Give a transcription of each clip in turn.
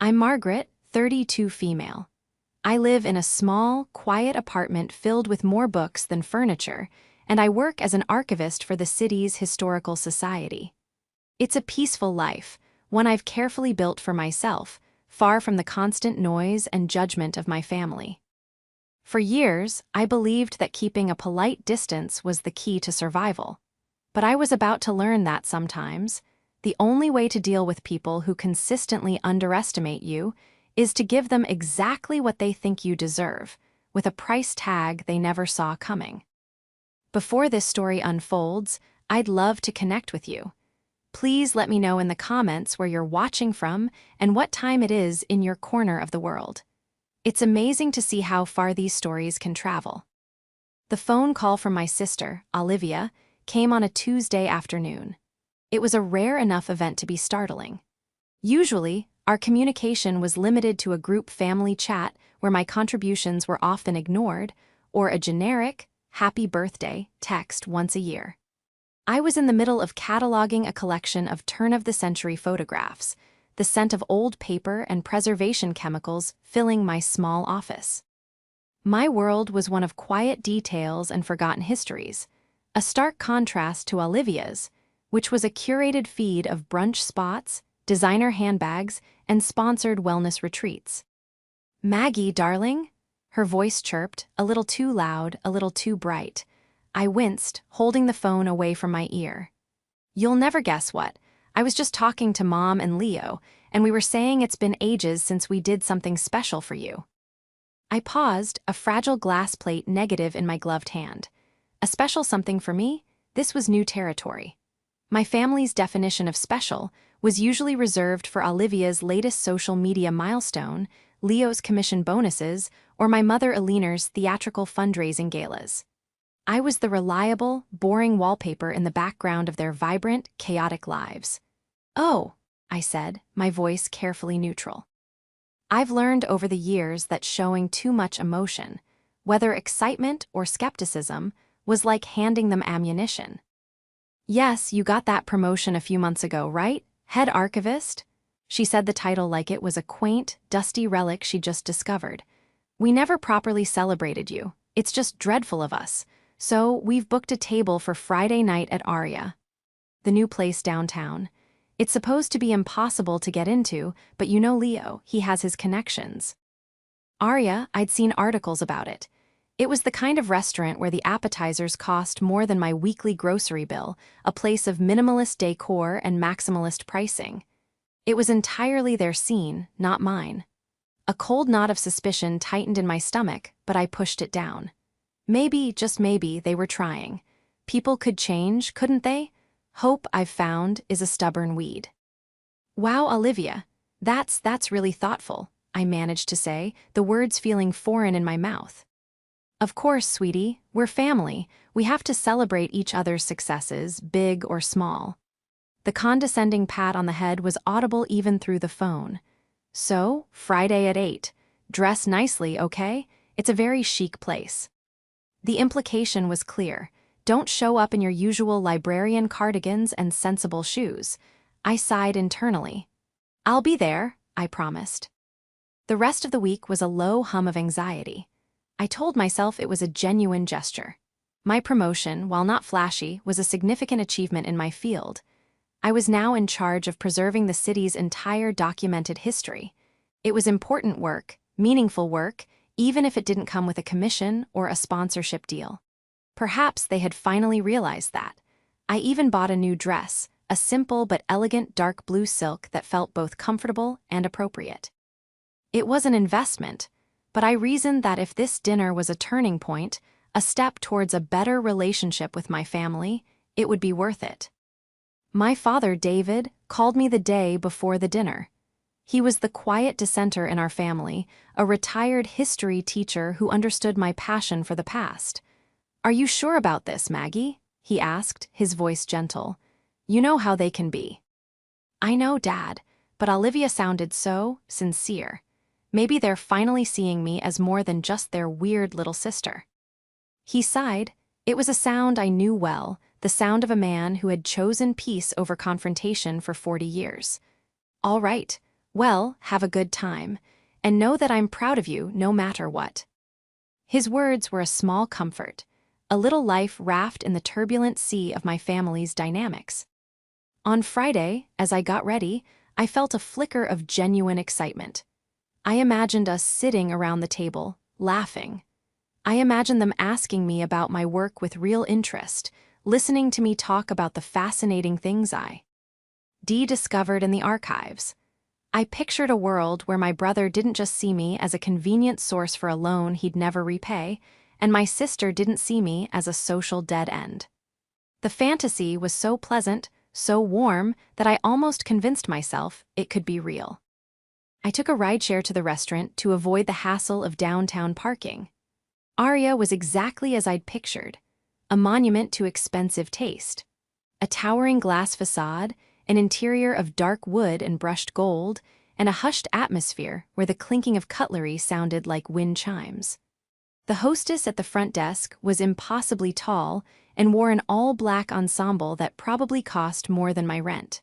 I'm Margaret, 32 female. I live in a small, quiet apartment filled with more books than furniture, and I work as an archivist for the city's historical society. It's a peaceful life, one I've carefully built for myself, far from the constant noise and judgment of my family. For years, I believed that keeping a polite distance was the key to survival. But I was about to learn that sometimes, the only way to deal with people who consistently underestimate you is to give them exactly what they think you deserve, with a price tag they never saw coming. Before this story unfolds, I'd love to connect with you. Please let me know in the comments where you're watching from and what time it is in your corner of the world. It's amazing to see how far these stories can travel. The phone call from my sister, Olivia, came on a Tuesday afternoon. It was a rare enough event to be startling. Usually, our communication was limited to a group family chat where my contributions were often ignored, or a generic, happy birthday text once a year. I was in the middle of cataloging a collection of turn-of-the-century photographs, the scent of old paper and preservation chemicals filling my small office. My world was one of quiet details and forgotten histories, a stark contrast to Olivia's, which was a curated feed of brunch spots, designer handbags, and sponsored wellness retreats. "Maggie, darling?" Her voice chirped, a little too loud, a little too bright. I winced, holding the phone away from my ear. "You'll never guess what. I was just talking to Mom and Leo, and we were saying it's been ages since we did something special for you." I paused, a fragile glass plate negative in my gloved hand. A special something for me? This was new territory. My family's definition of special was usually reserved for Olivia's latest social media milestone, Leo's commission bonuses, or my mother Eleanor's theatrical fundraising galas. I was the reliable, boring wallpaper in the background of their vibrant, chaotic lives. "Oh," I said, my voice carefully neutral. I've learned over the years that showing too much emotion, whether excitement or skepticism, was like handing them ammunition. "Yes, you got that promotion a few months ago, right? Head archivist?" She said the title like it was a quaint, dusty relic she'd just discovered. "We never properly celebrated you. It's just dreadful of us. So we've booked a table for Friday night at Aria, the new place downtown. It's supposed to be impossible to get into, but you know Leo, he has his connections." Aria, I'd seen articles about it. It was the kind of restaurant where the appetizers cost more than my weekly grocery bill, a place of minimalist decor and maximalist pricing. It was entirely their scene, not mine. A cold knot of suspicion tightened in my stomach, but I pushed it down. Maybe, just maybe, they were trying. People could change, couldn't they? Hope, I've found, is a stubborn weed. "Wow, Olivia, that's really thoughtful," I managed to say, the words feeling foreign in my mouth. "Of course, sweetie, we're family. We have to celebrate each other's successes, big or small." The condescending pat on the head was audible even through the phone. "So, Friday at 8. Dress nicely, okay? It's a very chic place." The implication was clear. Don't show up in your usual librarian cardigans and sensible shoes. I sighed internally. "I'll be there," I promised. The rest of the week was a low hum of anxiety. I told myself it was a genuine gesture. My promotion, while not flashy, was a significant achievement in my field. I was now in charge of preserving the city's entire documented history. It was important work, meaningful work, even if it didn't come with a commission or a sponsorship deal. Perhaps they had finally realized that. I even bought a new dress, a simple but elegant dark blue silk that felt both comfortable and appropriate. It was an investment, but I reasoned that if this dinner was a turning point, a step towards a better relationship with my family, it would be worth it. My father, David, called me the day before the dinner. He was the quiet dissenter in our family, a retired history teacher who understood my passion for the past. "Are you sure about this, Maggie?" he asked, his voice gentle. "You know how they can be." "I know, Dad, but Olivia sounded so sincere. Maybe they're finally seeing me as more than just their weird little sister." He sighed. It was a sound I knew well, the sound of a man who had chosen peace over confrontation for 40 years. "All right, Well, have a good time, and know that I'm proud of you no matter what. His words were a small comfort, a little life raft in the turbulent sea of my family's dynamics. On Friday, as I got ready, I felt a flicker of genuine excitement. I imagined us sitting around the table, laughing. I imagined them asking me about my work with real interest, listening to me talk about the fascinating things I discovered in the archives. I pictured a world where my brother didn't just see me as a convenient source for a loan he'd never repay, and my sister didn't see me as a social dead end. The fantasy was so pleasant, so warm, that I almost convinced myself it could be real. I took a rideshare to the restaurant to avoid the hassle of downtown parking. Aria was exactly as I'd pictured, a monument to expensive taste. A towering glass facade, an interior of dark wood and brushed gold, and a hushed atmosphere where the clinking of cutlery sounded like wind chimes. The hostess at the front desk was impossibly tall and wore an all-black ensemble that probably cost more than my rent.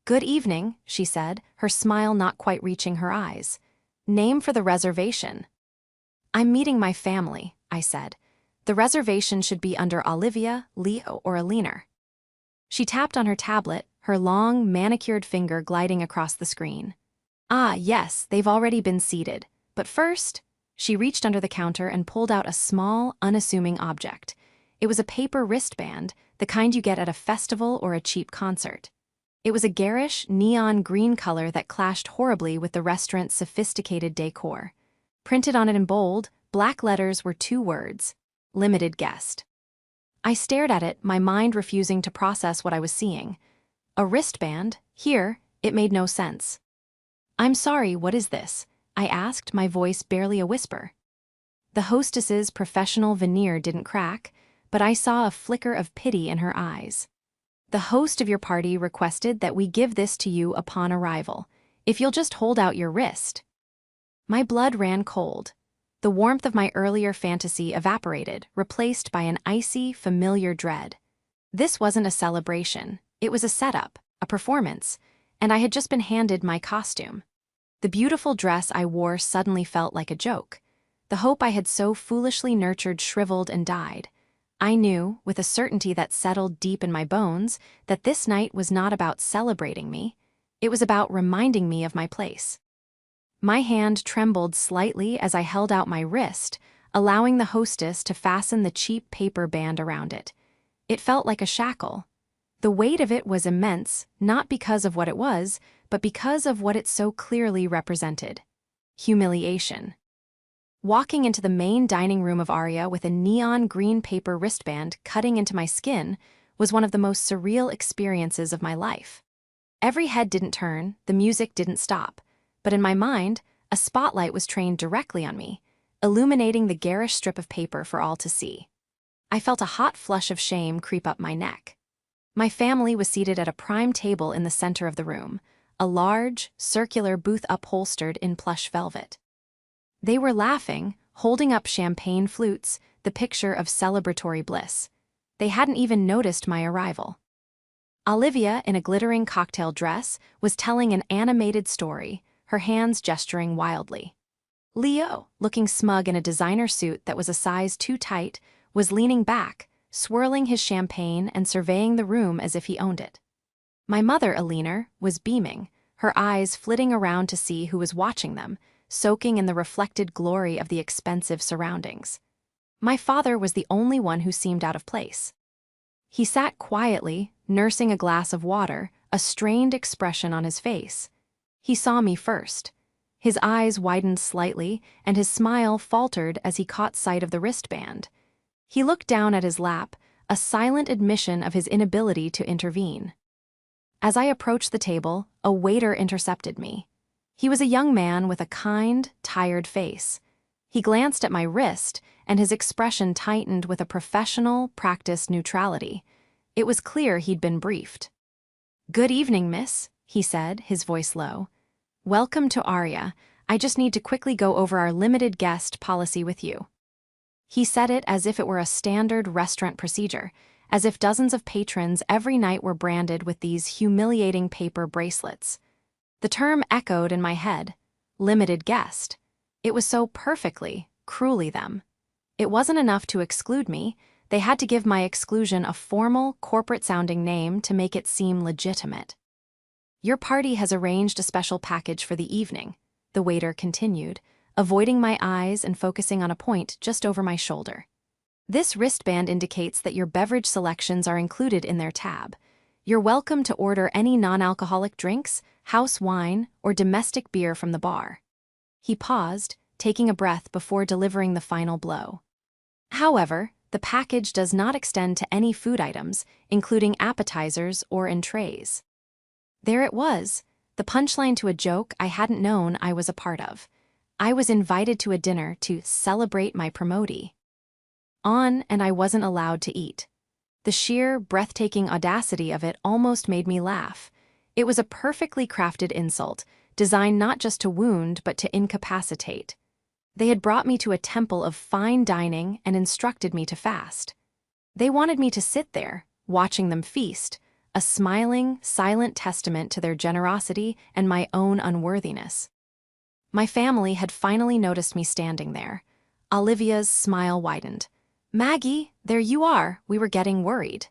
"Good evening," she said, her smile not quite reaching her eyes. "Name for the reservation." "I'm meeting my family," I said. "The reservation should be under Olivia, Leo, or Alina." She tapped on her tablet, her long, manicured finger gliding across the screen. "Ah, yes, they've already been seated. But first..." She reached under the counter and pulled out a small, unassuming object. It was a paper wristband, the kind you get at a festival or a cheap concert. It was a garish, neon green color that clashed horribly with the restaurant's sophisticated decor. Printed on it in bold, black letters were two words: limited guest. I stared at it, my mind refusing to process what I was seeing. A wristband? Here, it made no sense. "I'm sorry, what is this?" I asked, my voice barely a whisper. The hostess's professional veneer didn't crack, but I saw a flicker of pity in her eyes. "The host of your party requested that we give this to you upon arrival. If you'll just hold out your wrist." My blood ran cold. The warmth of my earlier fantasy evaporated, replaced by an icy, familiar dread. This wasn't a celebration. It was a setup, a performance, and I had just been handed my costume. The beautiful dress I wore suddenly felt like a joke. The hope I had so foolishly nurtured shriveled and died. I knew, with a certainty that settled deep in my bones, that this night was not about celebrating me. It was about reminding me of my place. My hand trembled slightly as I held out my wrist, allowing the hostess to fasten the cheap paper band around it. It felt like a shackle. The weight of it was immense, not because of what it was, but because of what it so clearly represented: humiliation. Walking into the main dining room of Aria with a neon green paper wristband cutting into my skin was one of the most surreal experiences of my life. Every head didn't turn, the music didn't stop, but in my mind, a spotlight was trained directly on me, illuminating the garish strip of paper for all to see. I felt a hot flush of shame creep up my neck. My family was seated at a prime table in the center of the room, a large, circular booth upholstered in plush velvet. They were laughing, holding up champagne flutes, the picture of celebratory bliss. They hadn't even noticed my arrival. Olivia, in a glittering cocktail dress, was telling an animated story, her hands gesturing wildly. Leo, looking smug in a designer suit that was a size too tight, was leaning back, swirling his champagne and surveying the room as if he owned it. My mother, Alina, was beaming, her eyes flitting around to see who was watching them, soaking in the reflected glory of the expensive surroundings. My father was the only one who seemed out of place. He sat quietly, nursing a glass of water, a strained expression on his face. He saw me first. His eyes widened slightly, and his smile faltered as he caught sight of the wristband. He looked down at his lap, a silent admission of his inability to intervene. As I approached the table, a waiter intercepted me. He was a young man with a kind, tired face. He glanced at my wrist, and his expression tightened with a professional, practiced neutrality. It was clear he'd been briefed. "Good evening, miss," he said, his voice low. "Welcome to Aria. I just need to quickly go over our limited guest policy with you." He said it as if it were a standard restaurant procedure, as if dozens of patrons every night were branded with these humiliating paper bracelets. The term echoed in my head. Limited guest. It was so perfectly, cruelly them. It wasn't enough to exclude me. They had to give my exclusion a formal, corporate-sounding name to make it seem legitimate. Your party has arranged a special package for the evening, the waiter continued, avoiding my eyes and focusing on a point just over my shoulder. This wristband indicates that your beverage selections are included in their tab. You're welcome to order any non-alcoholic drinks, house wine, or domestic beer from the bar. He paused, taking a breath before delivering the final blow. However, the package does not extend to any food items, including appetizers or entrees. There it was, the punchline to a joke I hadn't known I was a part of. I was invited to a dinner to celebrate my promotie. And I wasn't allowed to eat. The sheer, breathtaking audacity of it almost made me laugh. It was a perfectly crafted insult, designed not just to wound but to incapacitate. They had brought me to a temple of fine dining and instructed me to fast. They wanted me to sit there, watching them feast, a smiling, silent testament to their generosity and my own unworthiness. My family had finally noticed me standing there. Olivia's smile widened. "Maggie, there you are, we were getting worried."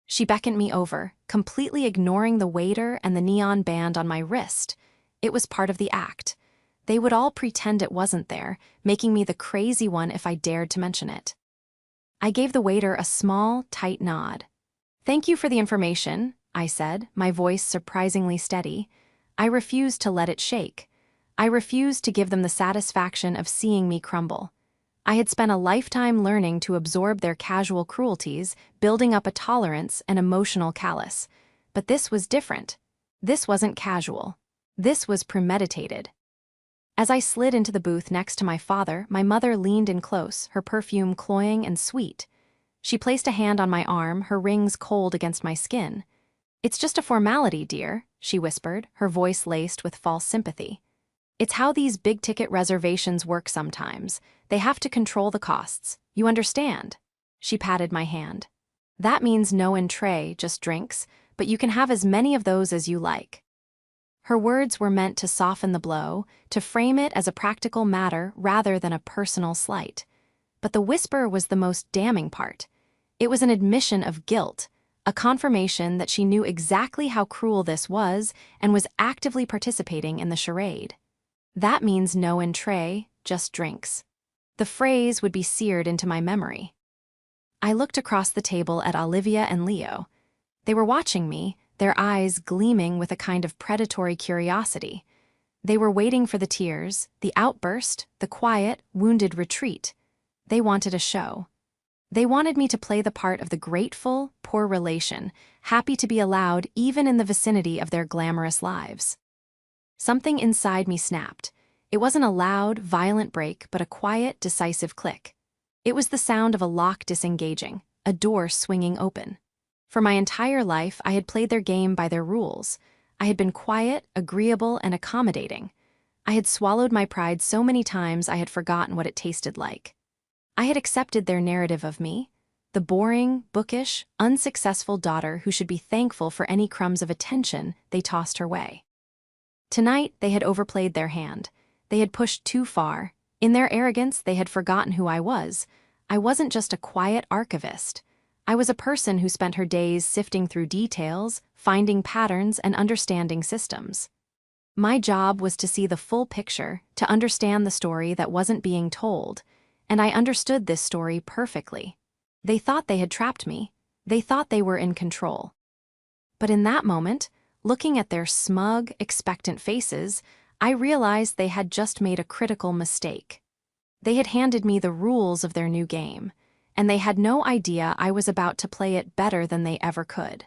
She beckoned me over, completely ignoring the waiter and the neon band on my wrist. It was part of the act. They would all pretend it wasn't there, making me the crazy one if I dared to mention it. I gave the waiter a small, tight nod. "Thank you for the information," I said, my voice surprisingly steady. I refused to let it shake. I refused to give them the satisfaction of seeing me crumble. I had spent a lifetime learning to absorb their casual cruelties, building up a tolerance and emotional callus. But this was different. This wasn't casual. This was premeditated. As I slid into the booth next to my father, my mother leaned in close, her perfume cloying and sweet. She placed a hand on my arm, her rings cold against my skin. "It's just a formality, dear," she whispered, her voice laced with false sympathy. "It's how these big-ticket reservations work sometimes. They have to control the costs. You understand?" She patted my hand. "That means no entree, just drinks, but you can have as many of those as you like." Her words were meant to soften the blow, to frame it as a practical matter rather than a personal slight. But the whisper was the most damning part. It was an admission of guilt, a confirmation that she knew exactly how cruel this was and was actively participating in the charade. "That means no entree, just drinks." The phrase would be seared into my memory. I looked across the table at Olivia and Leo. They were watching me, their eyes gleaming with a kind of predatory curiosity. They were waiting for the tears, the outburst, the quiet, wounded retreat. They wanted a show. They wanted me to play the part of the grateful, poor relation, happy to be allowed even in the vicinity of their glamorous lives. Something inside me snapped. It wasn't a loud, violent break, but a quiet, decisive click. It was the sound of a lock disengaging, a door swinging open. For my entire life, I had played their game by their rules. I had been quiet, agreeable, and accommodating. I had swallowed my pride so many times I had forgotten what it tasted like. I had accepted their narrative of me, the boring, bookish, unsuccessful daughter who should be thankful for any crumbs of attention they tossed her way. Tonight, they had overplayed their hand. They had pushed too far. In their arrogance, they had forgotten who I was. I wasn't just a quiet archivist. I was a person who spent her days sifting through details, finding patterns, and understanding systems. My job was to see the full picture, to understand the story that wasn't being told, and I understood this story perfectly. They thought they had trapped me. They thought they were in control. But in that moment, looking at their smug, expectant faces, I realized they had just made a critical mistake. They had handed me the rules of their new game, and they had no idea I was about to play it better than they ever could.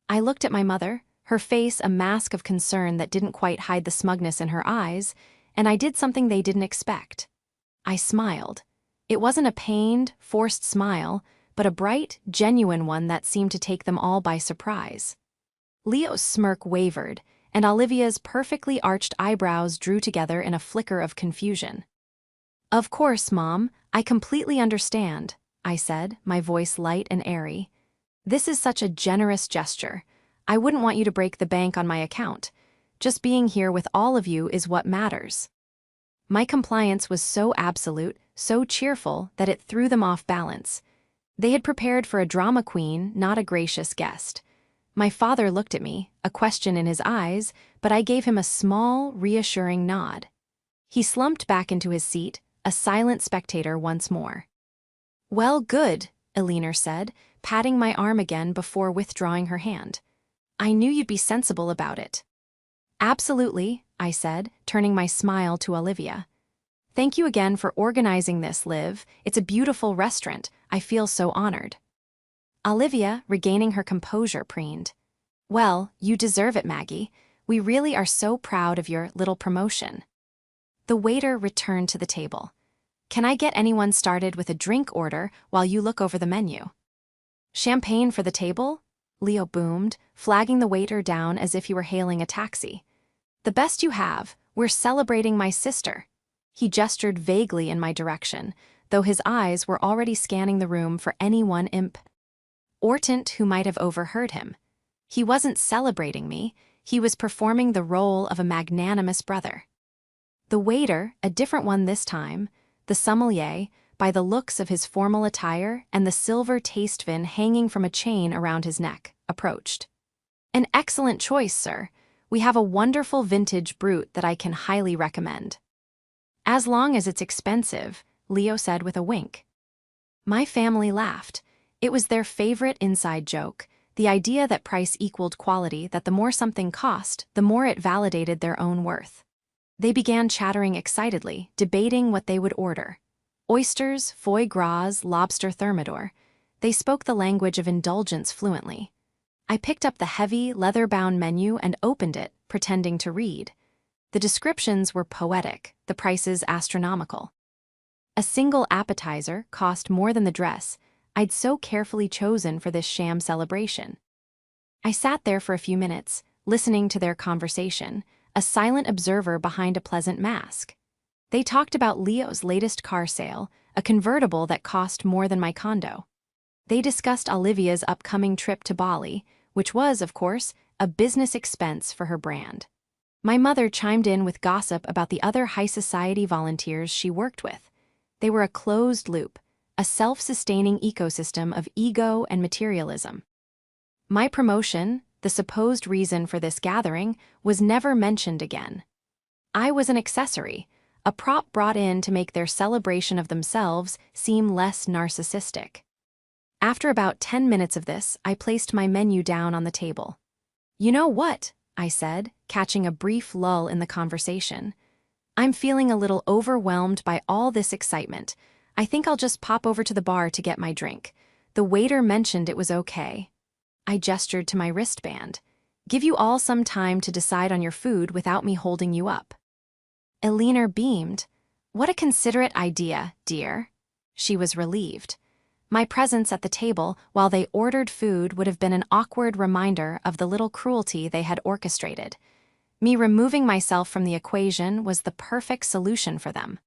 I looked at my mother, her face a mask of concern that didn't quite hide the smugness in her eyes, and I did something they didn't expect. I smiled. It wasn't a pained, forced smile, but a bright, genuine one that seemed to take them all by surprise. Leo's smirk wavered, and Olivia's perfectly arched eyebrows drew together in a flicker of confusion. "Of course, Mom, I completely understand," I said, my voice light and airy. "This is such a generous gesture. I wouldn't want you to break the bank on my account. Just being here with all of you is what matters." My compliance was so absolute, so cheerful, that it threw them off balance. They had prepared for a drama queen, not a gracious guest. My father looked at me, a question in his eyes, but I gave him a small, reassuring nod. He slumped back into his seat, a silent spectator once more. "Well, good," Eleanor said, patting my arm again before withdrawing her hand. "I knew you'd be sensible about it." "Absolutely," I said, turning my smile to Olivia. "Thank you again for organizing this, Liv. It's a beautiful restaurant. I feel so honored." Olivia, regaining her composure, preened. "Well, you deserve it, Maggie. We really are so proud of your little promotion." The waiter returned to the table. "Can I get anyone started with a drink order while you look over the menu?" "Champagne for the table?" Leo boomed, flagging the waiter down as if he were hailing a taxi. "The best you have. We're celebrating my sister." He gestured vaguely in my direction, though his eyes were already scanning the room for any one imp Ortant who might have overheard him. He wasn't celebrating me, he was performing the role of a magnanimous brother. The waiter, a different one this time, the sommelier, by the looks of his formal attire and the silver taste vin hanging from a chain around his neck, approached. "An excellent choice, sir. We have a wonderful vintage brut that I can highly recommend." "As long as it's expensive," Leo said with a wink. My family laughed. It was their favorite inside joke, the idea that price equaled quality, that the more something cost, the more it validated their own worth. They began chattering excitedly, debating what they would order. Oysters, foie gras, lobster thermidor. They spoke the language of indulgence fluently. I picked up the heavy, leather-bound menu and opened it, pretending to read. The descriptions were poetic, the prices astronomical. A single appetizer cost more than the dress I'd so carefully chosen for this sham celebration. I sat there for a few minutes, listening to their conversation, a silent observer behind a pleasant mask. They talked about Leo's latest car sale, a convertible that cost more than my condo. They discussed Olivia's upcoming trip to Bali, which was, of course, a business expense for her brand. My mother chimed in with gossip about the other high society volunteers she worked with. They were a closed loop, a self-sustaining ecosystem of ego and materialism. My promotion, the supposed reason for this gathering, was never mentioned again. I was an accessory, a prop brought in to make their celebration of themselves seem less narcissistic. After about 10 minutes of this, I placed my menu down on the table. "You know what?" I said, catching a brief lull in the conversation. "I'm feeling a little overwhelmed by all this excitement. I think I'll just pop over to the bar to get my drink. The waiter mentioned it was okay." I gestured to my wristband. "Give you all some time to decide on your food without me holding you up." Eleanor beamed. "What a considerate idea, dear." She was relieved. My presence at the table while they ordered food would have been an awkward reminder of the little cruelty they had orchestrated. Me removing myself from the equation was the perfect solution for them.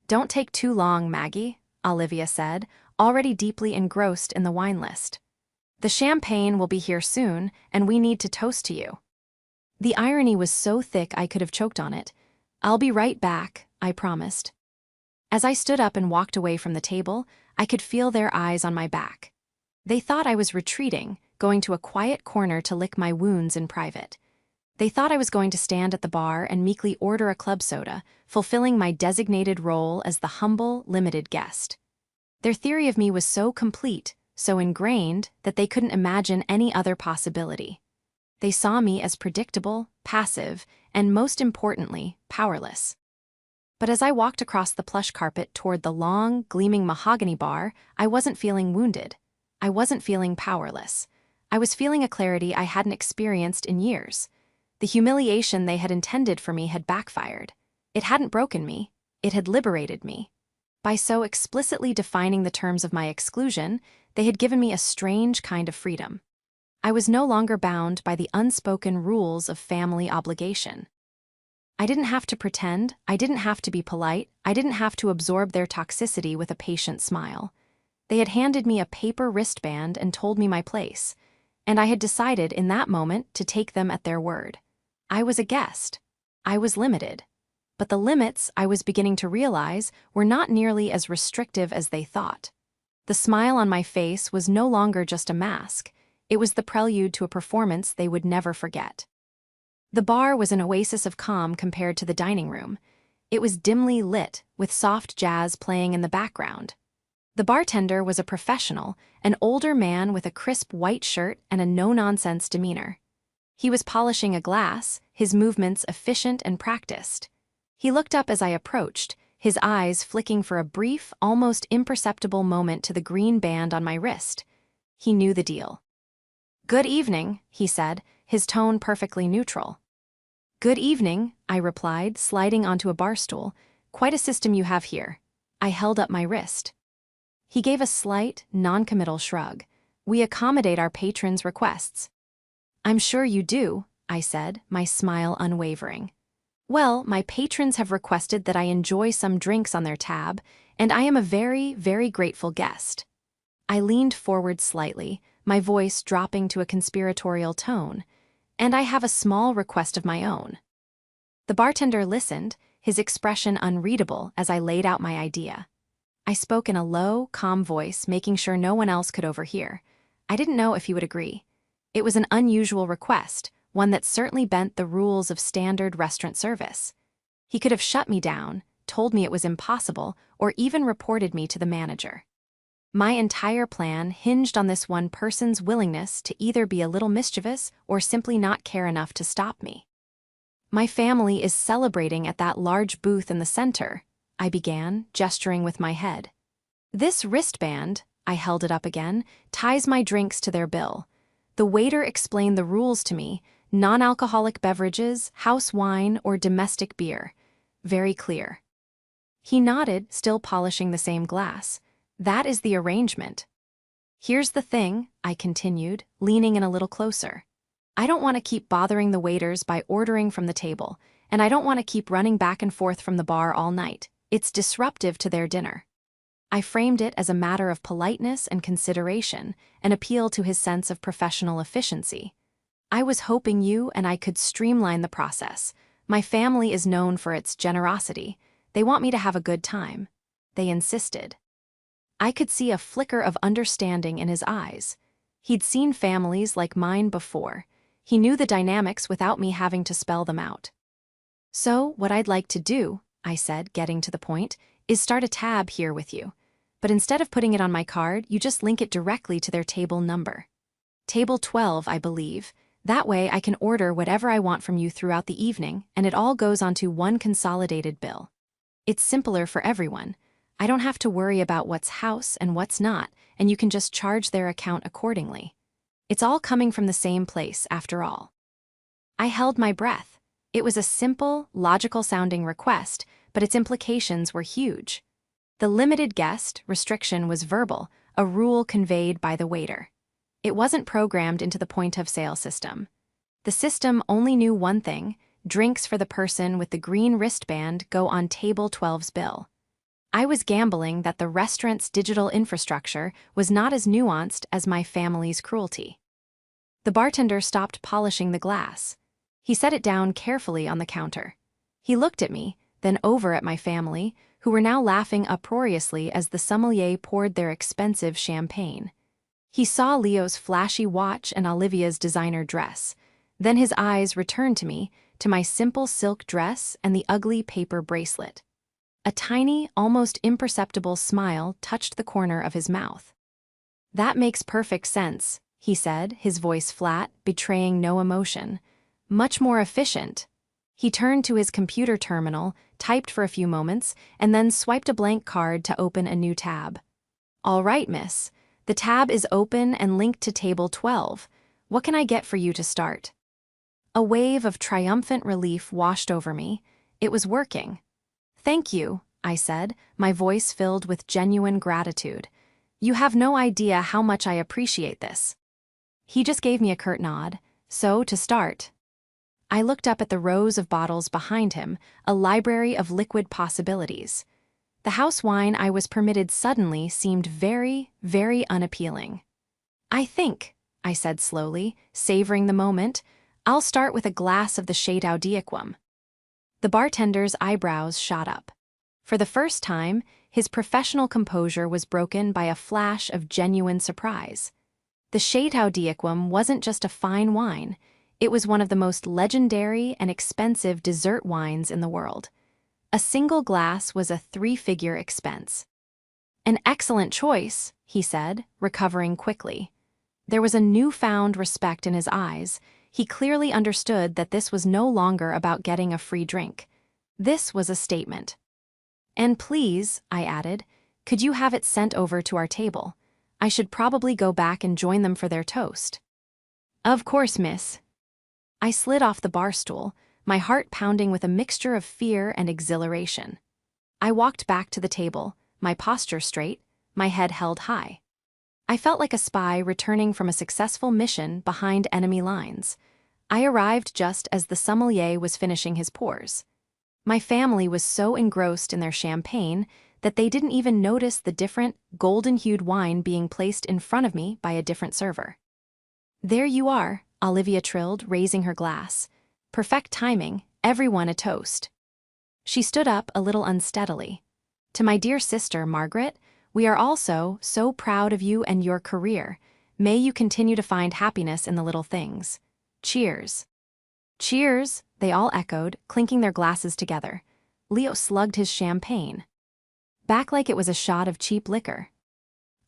"Don't take too long, Maggie," Olivia said, already deeply engrossed in the wine list. "The champagne will be here soon, and we need to toast to you." The irony was so thick I could have choked on it. "I'll be right back," I promised. As I stood up and walked away from the table, I could feel their eyes on my back. They thought I was retreating, going to a quiet corner to lick my wounds in private. They thought I was going to stand at the bar and meekly order a club soda, fulfilling my designated role as the humble, limited guest. Their theory of me was so complete, so ingrained, that they couldn't imagine any other possibility. They saw me as predictable, passive, and most importantly, powerless. But as I walked across the plush carpet toward the long, gleaming mahogany bar, I wasn't feeling wounded. I wasn't feeling powerless. I was feeling a clarity I hadn't experienced in years. The humiliation they had intended for me had backfired. It hadn't broken me, it had liberated me. By so explicitly defining the terms of my exclusion, they had given me a strange kind of freedom. I was no longer bound by the unspoken rules of family obligation. I didn't have to pretend, I didn't have to be polite, I didn't have to absorb their toxicity with a patient smile. They had handed me a paper wristband and told me my place, and I had decided in that moment to take them at their word. I was a guest. I was limited. But the limits, I was beginning to realize, were not nearly as restrictive as they thought. The smile on my face was no longer just a mask. It was the prelude to a performance they would never forget. The bar was an oasis of calm compared to the dining room. It was dimly lit, with soft jazz playing in the background. The bartender was a professional, an older man with a crisp white shirt and a no-nonsense demeanor. He was polishing a glass, his movements efficient and practiced. He looked up as I approached, his eyes flicking for a brief, almost imperceptible moment to the green band on my wrist. He knew the deal. "Good evening," he said, his tone perfectly neutral. "Good evening," I replied, sliding onto a bar stool. "Quite a system you have here." I held up my wrist. He gave a slight, non-committal shrug. "We accommodate our patrons' requests." "I'm sure you do," I said, my smile unwavering. "Well, my patrons have requested that I enjoy some drinks on their tab, and I am a very, very grateful guest." I leaned forward slightly, my voice dropping to a conspiratorial tone. "And I have a small request of my own." The bartender listened, his expression unreadable as I laid out my idea. I spoke in a low, calm voice, making sure no one else could overhear. I didn't know if he would agree. It was an unusual request, one that certainly bent the rules of standard restaurant service. He could have shut me down, told me it was impossible, or even reported me to the manager. My entire plan hinged on this one person's willingness to either be a little mischievous or simply not care enough to stop me. "My family is celebrating at that large booth in the center," I began, gesturing with my head. "This wristband," I held it up again, "ties my drinks to their bill. The waiter explained the rules to me: non-alcoholic beverages, house wine, or domestic beer. Very clear." He nodded, still polishing the same glass. "That is the arrangement." "Here's the thing," I continued, leaning in a little closer. "I don't want to keep bothering the waiters by ordering from the table, and I don't want to keep running back and forth from the bar all night. It's disruptive to their dinner." I framed it as a matter of politeness and consideration, an appeal to his sense of professional efficiency. "I was hoping you and I could streamline the process. My family is known for its generosity. They want me to have a good time." They insisted. I could see a flicker of understanding in his eyes. He'd seen families like mine before. He knew the dynamics without me having to spell them out. "So, what I'd like to do," I said, getting to the point, "is start a tab here with you. But instead of putting it on my card, you just link it directly to their table number. Table 12, I believe. That way I can order whatever I want from you throughout the evening, and it all goes onto one consolidated bill. It's simpler for everyone. I don't have to worry about what's house and what's not, and you can just charge their account accordingly. It's all coming from the same place, after all." I held my breath. It was a simple, logical-sounding request, but its implications were huge. The limited guest restriction was verbal, a rule conveyed by the waiter. It wasn't programmed into the point-of-sale system. The system only knew one thing: drinks for the person with the green wristband go on table 12's bill. I was gambling that the restaurant's digital infrastructure was not as nuanced as my family's cruelty. The bartender stopped polishing the glass. He set it down carefully on the counter. He looked at me, then over at my family, who were now laughing uproariously as the sommelier poured their expensive champagne. He saw Leo's flashy watch and Olivia's designer dress. Then his eyes returned to me, to my simple silk dress and the ugly paper bracelet. A tiny, almost imperceptible smile touched the corner of his mouth. "That makes perfect sense," he said, his voice flat, betraying no emotion. "Much more efficient." He turned to his computer terminal, typed for a few moments, and then swiped a blank card to open a new tab. "All right, miss. The tab is open and linked to table 12. What can I get for you to start?" A wave of triumphant relief washed over me. It was working. "Thank you," I said, my voice filled with genuine gratitude. "You have no idea how much I appreciate this." He just gave me a curt nod. "So, to start." I looked up at the rows of bottles behind him, a library of liquid possibilities. The house wine I was permitted suddenly seemed very, very unappealing. I think," I said slowly, savoring the moment, I'll start with a glass of the shade Audiaquum. The bartender's eyebrows shot up. For the first time, his professional composure was broken by a flash of genuine surprise. The shade Audiaquum wasn't just a fine wine, it was one of the most legendary and expensive dessert wines in the world. A single glass was a three-figure expense. An excellent choice, he said, recovering quickly. There was a newfound respect in his eyes. He clearly understood that this was no longer about getting a free drink. This was a statement. And please, I added, could you have it sent over to our table? I should probably go back and join them for their toast. Of course, miss. I slid off the bar stool, my heart pounding with a mixture of fear and exhilaration. I walked back to the table, my posture straight, my head held high. I felt like a spy returning from a successful mission behind enemy lines. I arrived just as the sommelier was finishing his pours. My family was so engrossed in their champagne that they didn't even notice the different, golden-hued wine being placed in front of me by a different server. There you are, Olivia trilled, raising her glass. Perfect timing, everyone a toast. She stood up a little unsteadily. To my dear sister, Margaret, we are also so proud of you and your career. May you continue to find happiness in the little things. Cheers. Cheers, they all echoed, clinking their glasses together. Leo slugged his champagne back like it was a shot of cheap liquor.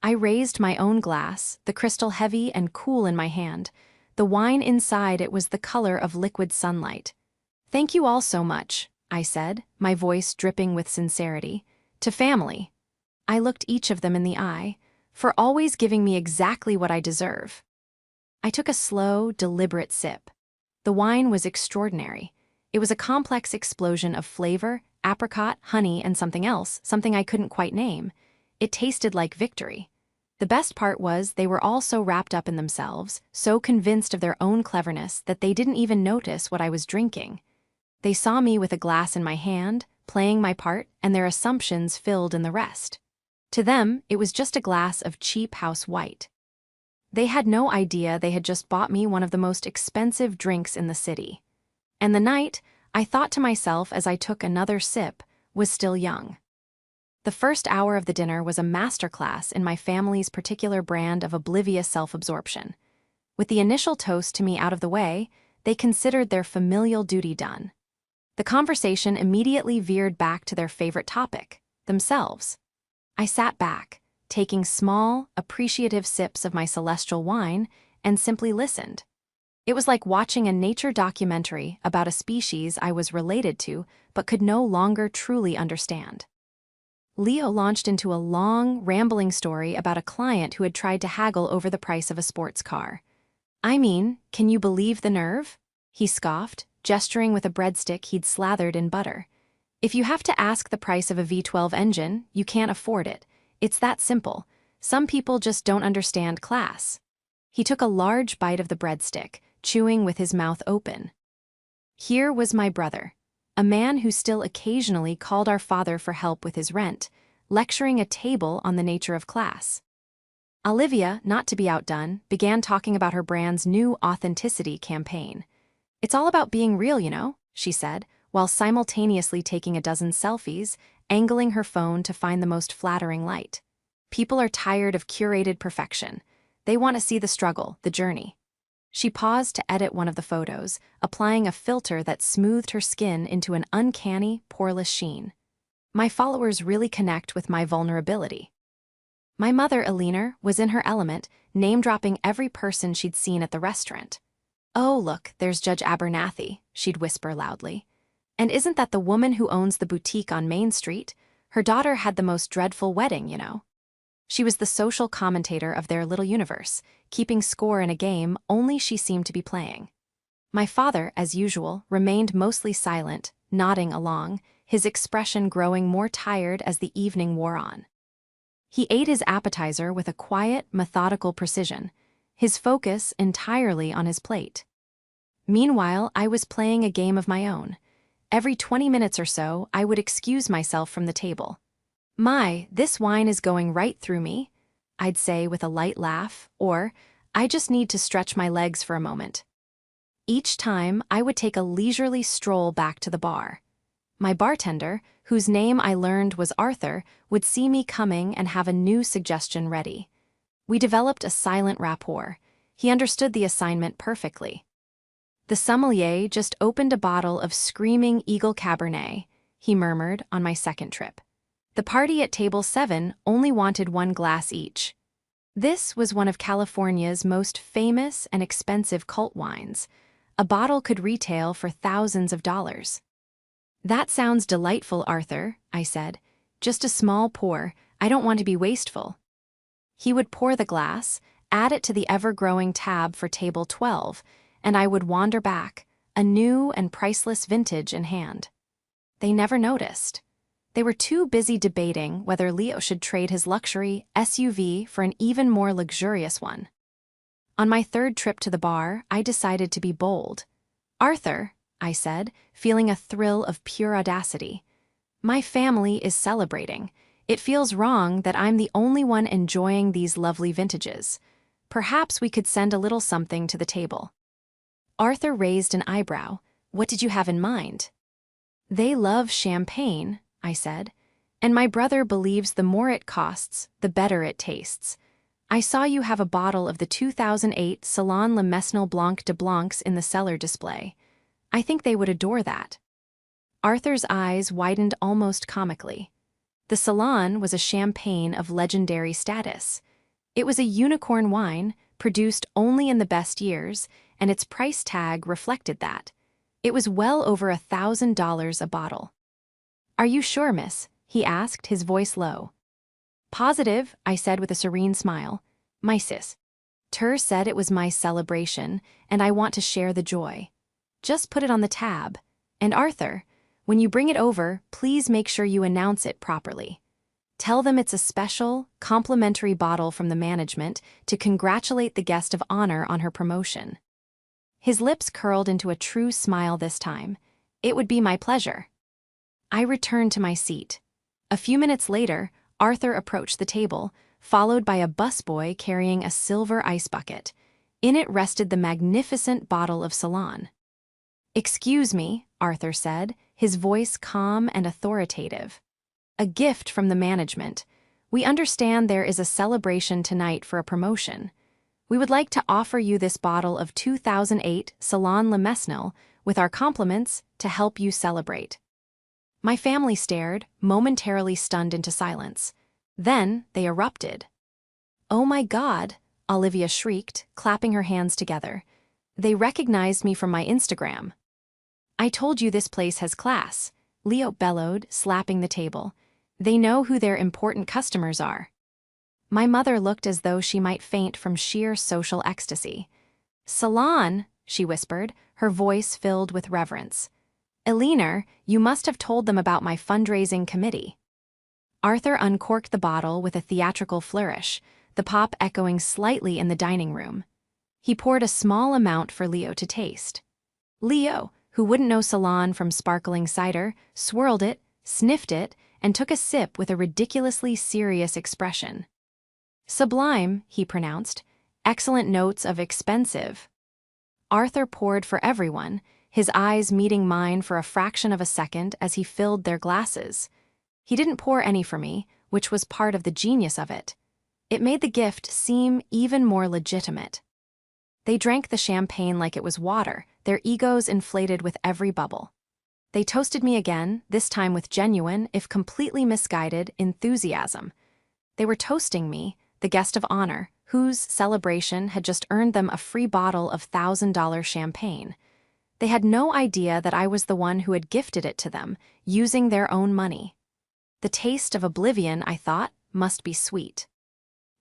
I raised my own glass, the crystal heavy and cool in my hand. The wine inside it was the color of liquid sunlight. Thank you all so much, I said, my voice dripping with sincerity. To family. I looked each of them in the eye, for always giving me exactly what I deserve. I took a slow, deliberate sip. The wine was extraordinary. It was a complex explosion of flavor, apricot, honey, and something else, something I couldn't quite name. It tasted like victory. The best part was they were all so wrapped up in themselves, so convinced of their own cleverness that they didn't even notice what I was drinking. They saw me with a glass in my hand, playing my part, and their assumptions filled in the rest. To them, it was just a glass of cheap house white. They had no idea they had just bought me one of the most expensive drinks in the city. And the night, I thought to myself as I took another sip, was still young. The first hour of the dinner was a masterclass in my family's particular brand of oblivious self-absorption. With the initial toast to me out of the way, they considered their familial duty done. The conversation immediately veered back to their favorite topic, themselves. I sat back, taking small, appreciative sips of my celestial wine, and simply listened. It was like watching a nature documentary about a species I was related to but could no longer truly understand. Leo launched into a long, rambling story about a client who had tried to haggle over the price of a sports car. I mean, can you believe the nerve? He scoffed, gesturing with a breadstick he'd slathered in butter. If you have to ask the price of a V12 engine, you can't afford it. It's that simple. Some people just don't understand class. He took a large bite of the breadstick, chewing with his mouth open. Here was my brother, a man who still occasionally called our father for help with his rent, lecturing a table on the nature of class. Olivia, not to be outdone, began talking about her brand's new authenticity campaign. It's all about being real, you know, she said, while simultaneously taking a dozen selfies, angling her phone to find the most flattering light. People are tired of curated perfection. They want to see the struggle, the journey. She paused to edit one of the photos, applying a filter that smoothed her skin into an uncanny, poreless sheen. My followers really connect with my vulnerability. My mother, Eleanor, was in her element, name-dropping every person she'd seen at the restaurant. "Oh, look, there's Judge Abernathy," she'd whisper loudly. "And isn't that the woman who owns the boutique on Main Street? Her daughter had the most dreadful wedding, you know." She was the social commentator of their little universe, keeping score in a game only she seemed to be playing. My father, as usual, remained mostly silent, nodding along, his expression growing more tired as the evening wore on. He ate his appetizer with a quiet, methodical precision, his focus entirely on his plate. Meanwhile, I was playing a game of my own. Every 20 minutes or so, I would excuse myself from the table. "My, this wine is going right through me," I'd say with a light laugh, or, "I just need to stretch my legs for a moment." Each time, I would take a leisurely stroll back to the bar. My bartender, whose name I learned was Arthur, would see me coming and have a new suggestion ready. We developed a silent rapport. He understood the assignment perfectly. "The sommelier just opened a bottle of Screaming Eagle Cabernet," he murmured on my second trip. "The party at table 7 only wanted 1 glass each." This was one of California's most famous and expensive cult wines. A bottle could retail for thousands of dollars. "That sounds delightful, Arthur," I said. "Just a small pour. I don't want to be wasteful." He would pour the glass, add it to the ever-growing tab for table 12, and I would wander back, a new and priceless vintage in hand. They never noticed. They were too busy debating whether Leo should trade his luxury SUV for an even more luxurious one. On my third trip to the bar, I decided to be bold. "Arthur," I said, feeling a thrill of pure audacity, "my family is celebrating. It feels wrong that I'm the only one enjoying these lovely vintages. Perhaps we could send a little something to the table." Arthur raised an eyebrow. "What did you have in mind?" "They love champagne," I said, "and my brother believes the more it costs, the better it tastes. I saw you have a bottle of the 2008 Salon Le Mesnil Blanc de Blancs in the cellar display. I think they would adore that." Arthur's eyes widened almost comically. The Salon was a champagne of legendary status. It was a unicorn wine, produced only in the best years, and its price tag reflected that. It was well over $1,000 a bottle. "Are you sure, miss?" he asked, his voice low. "Positive," I said with a serene smile. "My sis. Ter said it was my celebration, and I want to share the joy. Just put it on the tab. And Arthur, when you bring it over, please make sure you announce it properly. Tell them it's a special, complimentary bottle from the management to congratulate the guest of honor on her promotion." His lips curled into a true smile this time. "It would be my pleasure." I returned to my seat. A few minutes later, Arthur approached the table, followed by a busboy carrying a silver ice bucket. In it rested the magnificent bottle of Salon. "Excuse me," Arthur said, his voice calm and authoritative. "A gift from the management. We understand there is a celebration tonight for a promotion. We would like to offer you this bottle of 2008 Salon Le Mesnil with our compliments to help you celebrate." My family stared, momentarily stunned into silence. Then they erupted. "Oh my God," Olivia shrieked, clapping her hands together. "They recognized me from my Instagram." "I told you this place has class," Leo bellowed, slapping the table. "They know who their important customers are." My mother looked as though she might faint from sheer social ecstasy. "Salon," she whispered, her voice filled with reverence. "Eleanor, you must have told them about my fundraising committee." Arthur uncorked the bottle with a theatrical flourish, the pop echoing slightly in the dining room. He poured a small amount for Leo to taste. Leo, who wouldn't know Salon from sparkling cider, swirled it, sniffed it, and took a sip with a ridiculously serious expression. "Sublime," he pronounced. "Excellent notes of expensive." Arthur poured for everyone, his eyes meeting mine for a fraction of a second as he filled their glasses. He didn't pour any for me, which was part of the genius of it. It made the gift seem even more legitimate. They drank the champagne like it was water, their egos inflated with every bubble. They toasted me again, this time with genuine, if completely misguided, enthusiasm. They were toasting me, the guest of honor, whose celebration had just earned them a free bottle of $1,000 champagne. They had no idea that I was the one who had gifted it to them, using their own money. The taste of oblivion, I thought, must be sweet.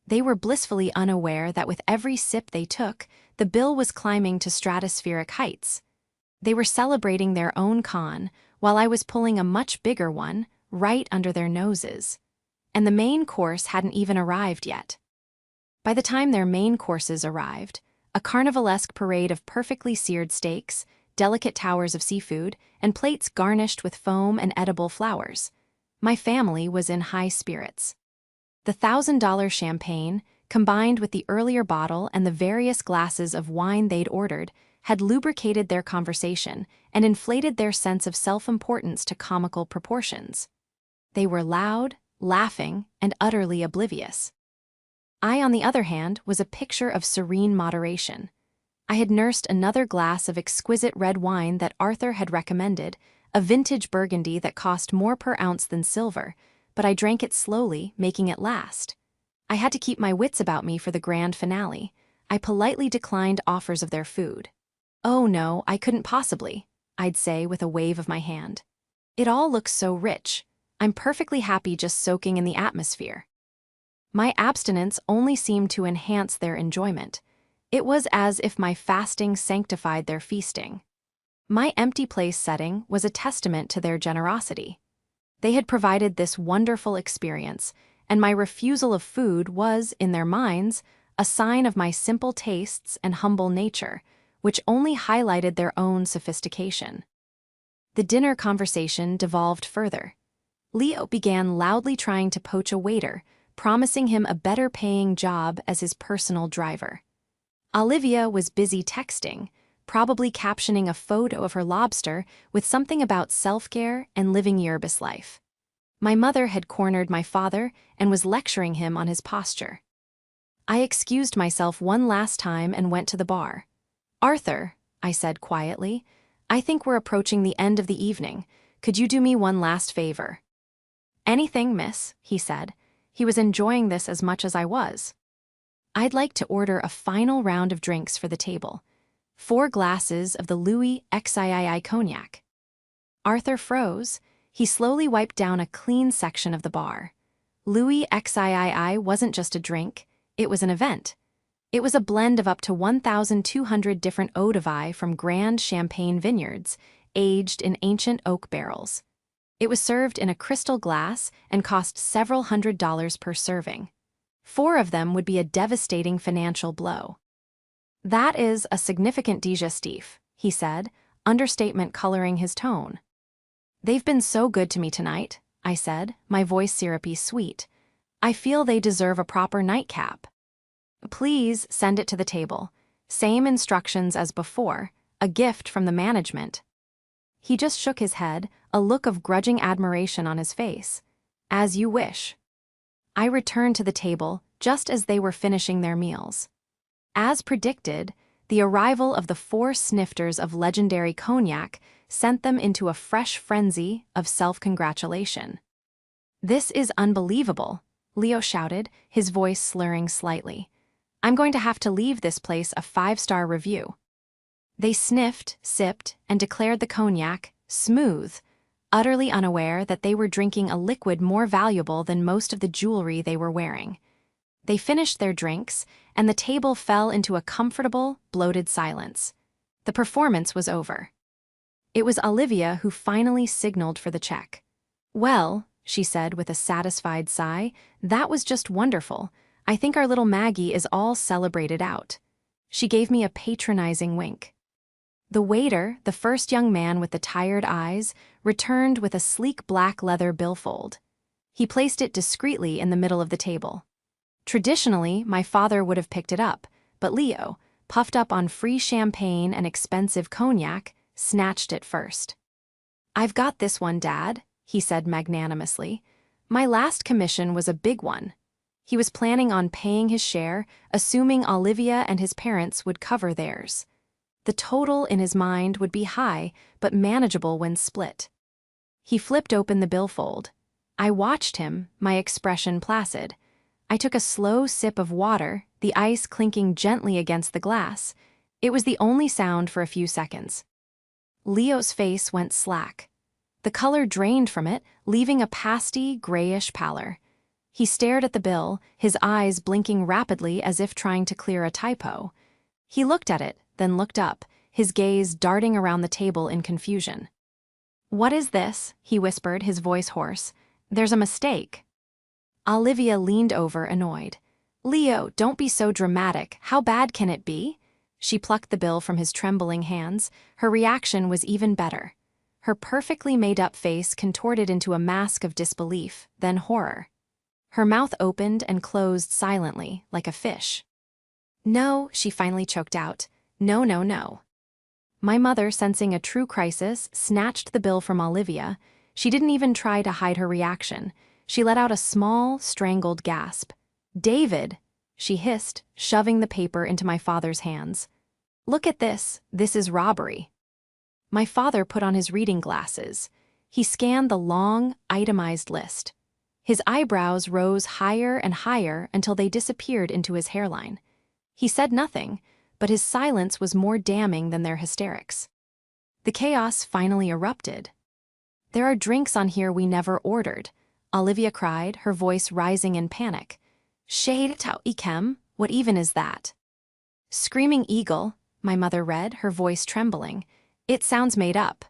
They were blissfully unaware that with every sip they took, the bill was climbing to stratospheric heights. They were celebrating their own con, while I was pulling a much bigger one, right under their noses. And the main course hadn't even arrived yet. By the time their main courses arrived, a carnivalesque parade of perfectly seared steaks, delicate towers of seafood, and plates garnished with foam and edible flowers, my family was in high spirits. The $1,000 champagne, combined with the earlier bottle and the various glasses of wine they'd ordered, had lubricated their conversation and inflated their sense of self-importance to comical proportions. They were loud, laughing, and utterly oblivious. I, on the other hand, was a picture of serene moderation. I had nursed another glass of exquisite red wine that Arthur had recommended, a vintage Burgundy that cost more per ounce than silver, but I drank it slowly, making it last. I had to keep my wits about me for the grand finale. I politely declined offers of their food. "Oh no, I couldn't possibly," I'd say with a wave of my hand. "It all looks so rich. I'm perfectly happy just soaking in the atmosphere." My abstinence only seemed to enhance their enjoyment. It was as if my fasting sanctified their feasting. My empty place setting was a testament to their generosity. They had provided this wonderful experience, and my refusal of food was, in their minds, a sign of my simple tastes and humble nature, which only highlighted their own sophistication. The dinner conversation devolved further. Leo began loudly trying to poach a waiter, promising him a better-paying job as his personal driver. Olivia was busy texting, probably captioning a photo of her lobster with something about self-care and living Yerbis life. My mother had cornered my father and was lecturing him on his posture. I excused myself one last time and went to the bar. "Arthur," I said quietly, "I think we're approaching the end of the evening. Could you do me one last favor?" "Anything, miss," he said. He was enjoying this as much as I was. "I'd like to order a final round of drinks for the table. 4 glasses of the Louis XIII cognac." Arthur froze. He slowly wiped down a clean section of the bar. Louis XIII wasn't just a drink, it was an event. It was a blend of up to 1,200 different eau de vie from grand champagne vineyards, aged in ancient oak barrels. It was served in a crystal glass and cost several $100s per serving. 4 of them would be a devastating financial blow. "That is a significant digestif," he said, understatement coloring his tone. "They've been so good to me tonight," I said, my voice syrupy sweet. "I feel they deserve a proper nightcap." "Please send it to the table. Same instructions as before, a gift from the management." He just shook his head, a look of grudging admiration on his face. "As you wish." I returned to the table just as they were finishing their meals. As predicted, the arrival of the 4 snifters of legendary cognac sent them into a fresh frenzy of self-congratulation. "This is unbelievable," Leo shouted, his voice slurring slightly. "I'm going to have to leave this place a 5-star review." They sniffed, sipped, and declared the cognac smooth, utterly unaware that they were drinking a liquid more valuable than most of the jewelry they were wearing. They finished their drinks, and the table fell into a comfortable, bloated silence. The performance was over. It was Olivia who finally signaled for the check. "Well," she said with a satisfied sigh, "that was just wonderful. I think our little Maggie is all celebrated out." She gave me a patronizing wink. The waiter, the first young man with the tired eyes, returned with a sleek black leather billfold. He placed it discreetly in the middle of the table. Traditionally, my father would have picked it up, but Leo, puffed up on free champagne and expensive cognac, snatched it first. "I've got this one, Dad," he said magnanimously. "My last commission was a big one." He was planning on paying his share, assuming Olivia and his parents would cover theirs. The total in his mind would be high, but manageable when split. He flipped open the billfold. I watched him, my expression placid. I took a slow sip of water, the ice clinking gently against the glass. It was the only sound for a few seconds. Leo's face went slack. The color drained from it, leaving a pasty, grayish pallor. He stared at the bill, his eyes blinking rapidly as if trying to clear a typo. He looked at it, then looked up, his gaze darting around the table in confusion. "What is this?" he whispered, his voice hoarse. "There's a mistake." Olivia leaned over, annoyed. "Leo, don't be so dramatic. How bad can it be?" She plucked the bill from his trembling hands. Her reaction was even better. Her perfectly made-up face contorted into a mask of disbelief, then horror. Her mouth opened and closed silently, like a fish. "No," she finally choked out. "No, no, no." My mother, sensing a true crisis, snatched the bill from Olivia. She didn't even try to hide her reaction. She let out a small, strangled gasp. "David," she hissed, shoving the paper into my father's hands. "Look at this. This is robbery." My father put on his reading glasses. He scanned the long, itemized list. His eyebrows rose higher and higher until they disappeared into his hairline. He said nothing, but his silence was more damning than their hysterics. The chaos finally erupted. "There are drinks on here we never ordered," Olivia cried, her voice rising in panic. "Shade tau ikem, what even is that?" "Screaming Eagle," my mother read, her voice trembling. "It sounds made up."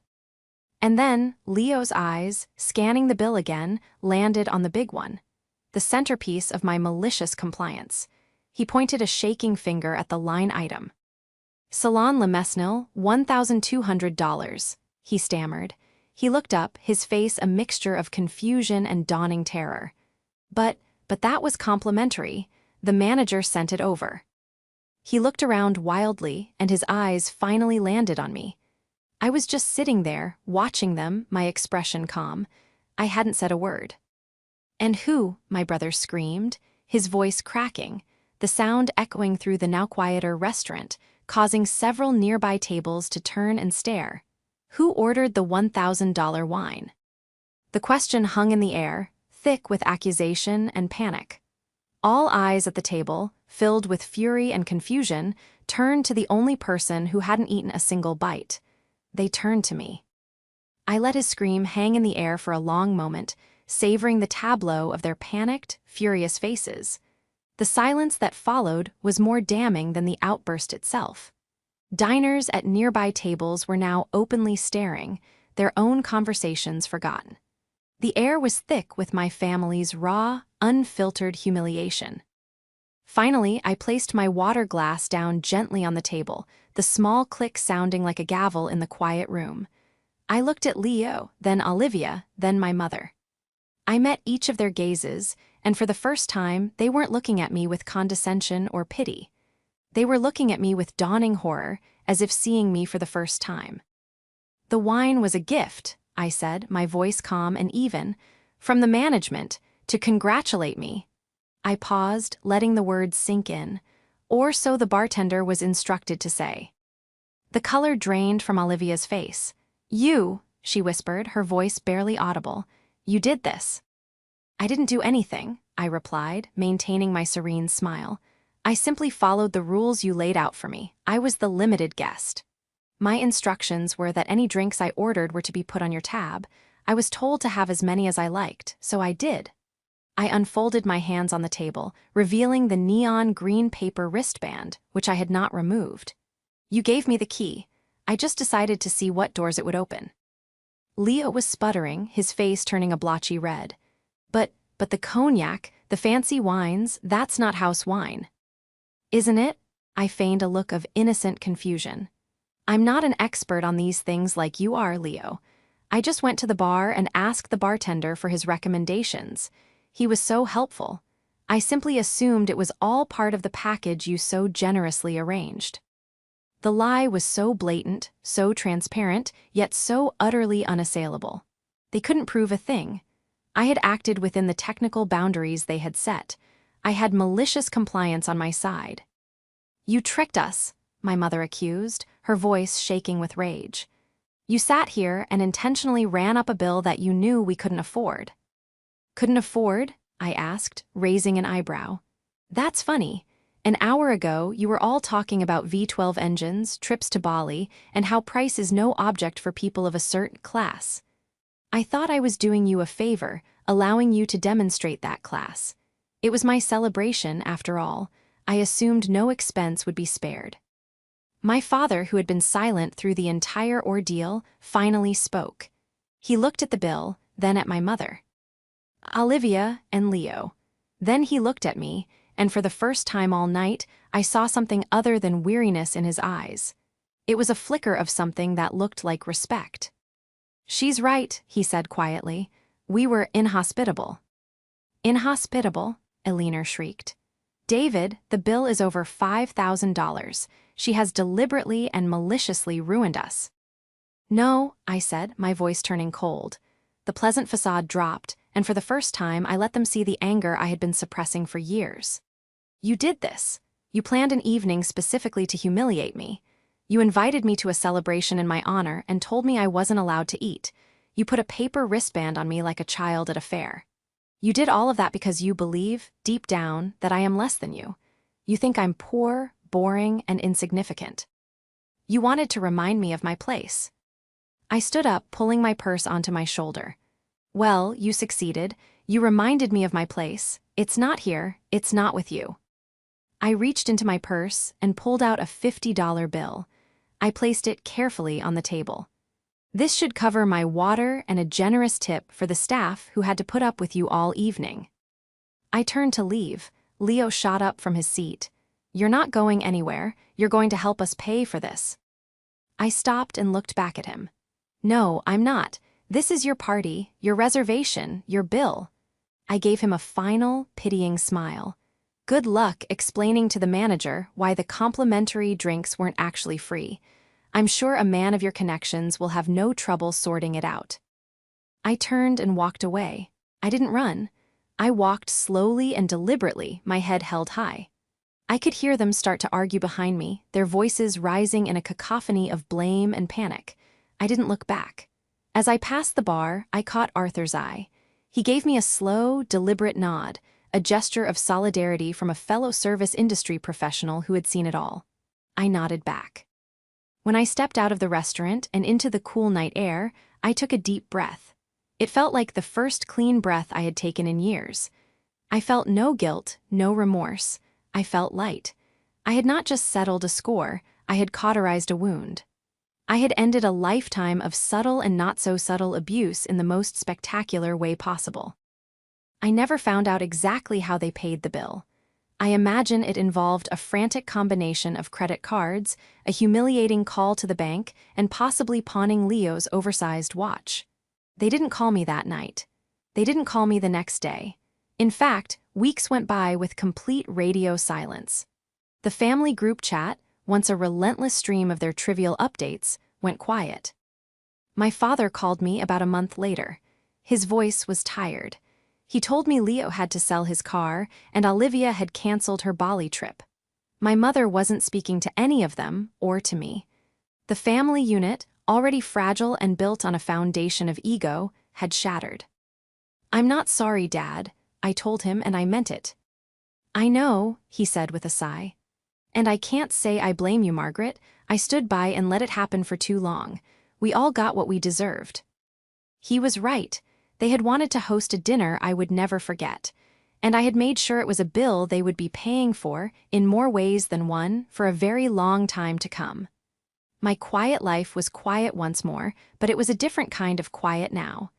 And then, Leo's eyes, scanning the bill again, landed on the big one, the centerpiece of my malicious compliance. He pointed a shaking finger at the line item. "Salon Le Mesnil, $1,200, he stammered. He looked up, his face a mixture of confusion and dawning terror. But that was complimentary. The manager sent it over." He looked around wildly, and his eyes finally landed on me. I was just sitting there, watching them, my expression calm. I hadn't said a word. "And who?" my brother screamed, his voice cracking, the sound echoing through the now quieter restaurant, causing several nearby tables to turn and stare. "Who ordered the $1,000 wine?" The question hung in the air, thick with accusation and panic. All eyes at the table, filled with fury and confusion, turned to the only person who hadn't eaten a single bite. They turned to me. I let his scream hang in the air for a long moment, savoring the tableau of their panicked, furious faces. The silence that followed was more damning than the outburst itself. Diners at nearby tables were now openly staring, their own conversations forgotten. The air was thick with my family's raw, unfiltered humiliation. Finally, I placed my water glass down gently on the table, the small click sounding like a gavel in the quiet room. I looked at Leo, then Olivia, then my mother. I met each of their gazes, and for the first time, they weren't looking at me with condescension or pity. They were looking at me with dawning horror, as if seeing me for the first time. "The wine was a gift," I said, my voice calm and even, "from the management, to congratulate me." I paused, letting the words sink in, or so the bartender was instructed to say. The color drained from Olivia's face. "You," she whispered, her voice barely audible, "you did this." "I didn't do anything," I replied, maintaining my serene smile. "I simply followed the rules you laid out for me. I was the limited guest. My instructions were that any drinks I ordered were to be put on your tab. I was told to have as many as I liked, so I did." I unfolded my hands on the table, revealing the neon green paper wristband, which I had not removed. "You gave me the key. I just decided to see what doors it would open." Leo was sputtering, his face turning a blotchy red. But the cognac, the fancy wines, that's not house wine." "Isn't it?" I feigned a look of innocent confusion. "I'm not an expert on these things like you are, Leo. I just went to the bar and asked the bartender for his recommendations. He was so helpful. I simply assumed it was all part of the package you so generously arranged." The lie was so blatant, so transparent, yet so utterly unassailable. They couldn't prove a thing. I had acted within the technical boundaries they had set. I had malicious compliance on my side. "You tricked us," my mother accused, her voice shaking with rage. "You sat here and intentionally ran up a bill that you knew we couldn't afford." "Couldn't afford?" I asked, raising an eyebrow. "That's funny. An hour ago, you were all talking about V12 engines, trips to Bali, and how price is no object for people of a certain class. I thought I was doing you a favor, allowing you to demonstrate that class. It was my celebration, after all. I assumed no expense would be spared." My father, who had been silent through the entire ordeal, finally spoke. He looked at the bill, then at my mother. "Olivia and Leo." Then he looked at me, and for the first time all night, I saw something other than weariness in his eyes. It was a flicker of something that looked like respect. "She's right," he said quietly. "We were inhospitable." "Inhospitable?" Eleanor shrieked. David, the bill is over $5,000. She has deliberately and maliciously ruined us. No, I said, my voice turning cold. The pleasant facade dropped, and for the first time I let them see the anger I had been suppressing for years. You did this. You planned an evening specifically to humiliate me. You invited me to a celebration in my honor and told me I wasn't allowed to eat. You put a paper wristband on me like a child at a fair. You did all of that because you believe, deep down, that I am less than you. You think I'm poor, boring, and insignificant. You wanted to remind me of my place. I stood up, pulling my purse onto my shoulder. Well, you succeeded. You reminded me of my place. It's not here. It's not with you. I reached into my purse and pulled out a $50 bill. I placed it carefully on the table. This should cover my water and a generous tip for the staff who had to put up with you all evening. I turned to leave. Leo shot up from his seat. You're not going anywhere. You're going to help us pay for this. I stopped and looked back at him. No, I'm not. This is your party, your reservation, your bill. I gave him a final, pitying smile. Good luck explaining to the manager why the complimentary drinks weren't actually free. I'm sure a man of your connections will have no trouble sorting it out. I turned and walked away. I didn't run. I walked slowly and deliberately, my head held high. I could hear them start to argue behind me, their voices rising in a cacophony of blame and panic. I didn't look back. As I passed the bar, I caught Arthur's eye. He gave me a slow, deliberate nod, a gesture of solidarity from a fellow service industry professional who had seen it all. I nodded back. When I stepped out of the restaurant and into the cool night air, I took a deep breath. It felt like the first clean breath I had taken in years. I felt no guilt, no remorse. I felt light. I had not just settled a score, I had cauterized a wound. I had ended a lifetime of subtle and not-so-subtle abuse in the most spectacular way possible. I never found out exactly how they paid the bill. I imagine it involved a frantic combination of credit cards, a humiliating call to the bank, and possibly pawning Leo's oversized watch. They didn't call me that night. They didn't call me the next day. In fact, weeks went by with complete radio silence. The family group chat, once a relentless stream of their trivial updates, went quiet. My father called me about a month later. His voice was tired. He told me Leo had to sell his car and Olivia had canceled her Bali trip. My mother wasn't speaking to any of them or to me. The family unit, already fragile and built on a foundation of ego, had shattered. I'm not sorry, Dad, I told him, and I meant it. I know, he said with a sigh. And I can't say I blame you, Margaret. I stood by and let it happen for too long. We all got what we deserved. He was right. They had wanted to host a dinner I would never forget, and I had made sure it was a bill they would be paying for, in more ways than one, for a very long time to come. My quiet life was quiet once more, but it was a different kind of quiet now.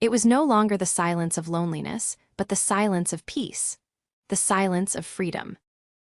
It was no longer the silence of loneliness, but the silence of peace, the silence of freedom.